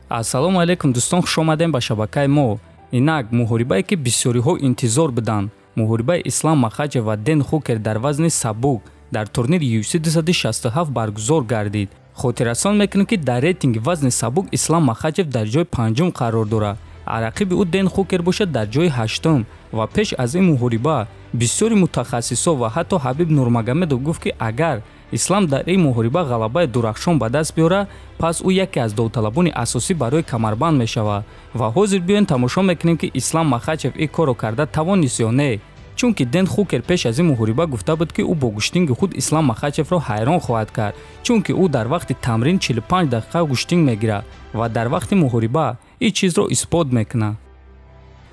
Ассалому алайкум дӯстон, хуш омадем ба шабакаи мо. Инак муҳорибае ки бисёриҳо интизор буданд, муҳорибаи Ислам Махачев ва Дэн Хукер дар вазни сабук дар турнири UFC 267 баргузор гардид. Хотиррасон мекунем ки дар рейтинги вазни сабук Ислам Махачев дар ҷои панҷум қарор дорад, рақиби ӯ Дэн Хукер бошад дар ҷои ҳаштум. Ва пеш аз ин муҳориба бисёри мутахассисо ва ҳатто Ҳабиб Нурмагомедов гуфт ки агар Ислам дар ин муҳориба ғалабаи дурахшон ба даст биёрад, пас ӯ яке аз довталабони асосӣ барои камарбанд мешавад. Ва ҳозир биёем тамошо мекунем ки Ислам Махачев ин корро карда тавонист ё не. Чунки Дэн Хукер пеш аз ин муҳориба гуфта буд ки ӯ бо гӯштинги худ Ислам Махачевро ҳайрон хоҳад кард, чунки ӯ дар вақти тамрин 45 дақиқа гӯштинг мегирад ва дар вақти муҳориба ин чизро исбот мекунад.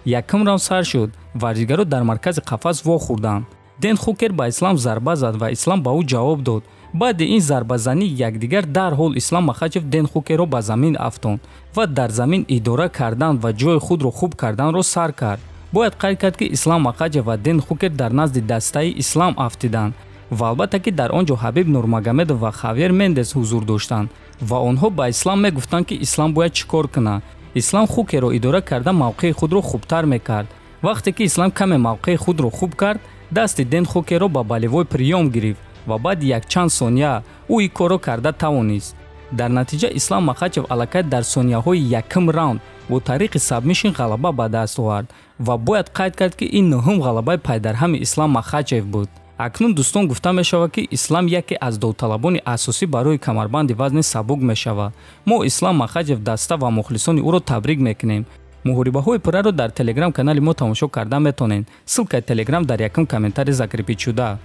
Якум раунд сар шуд, варзигаро дар маркази қафас вохӯрданд. Дэн Хукер ба Ислам зарба зад ва Ислам ба ӯ ҷавоб дод. Баъди ин зарбазанӣ якдигар дарҳол Ислам Махачев Дэн Хукерро ба замин афтонд ва дар замин идора кардан ва ҷои худро хуб карданро сар кард. Бояд қайд кард ки Ислам Махачев ва Дэн Хукер дар назди дастаи Ислам афтиданд ва албатта ки дар он ҷо Ҳабиб Нурмагомедов ва Хавьер Мендес ҳузур доштанд ва онҳо ба Ислам мегуфтанд ки Ислам бояд чӣ кор кунад. Ислам Хукерро идора карда мавқеи худро хубтар мекард. Вақте ки Ислам каме мавқеи худро хуб кард, дасти Дэн Хукерро ба болевой приём гирифт ва баъди якчанд сония ӯ ин корро карда тавонист. Дар натиҷа Ислам Махачев аллакай дар сонияҳои якум раунд бо тариқи сабмишн ғалаба ба даст овард ва бояд қайд кард ки ин нуҳум ғалабаи пайдарҳами Ислам Махачев буд. Акнун дӯстон гуфта мешавад ки Ислам яке аз довталабони асосӣ барои камарбанди вазни сабук мешавад. Мо Ислам Махачев даста ва мухлисони ӯро табрик мекунем. муҳорибаҳои пурраро дар телеграм канали мо тамошо карда метонед. Ссилкаи телеграм дар якум комментарий закрепид шуда.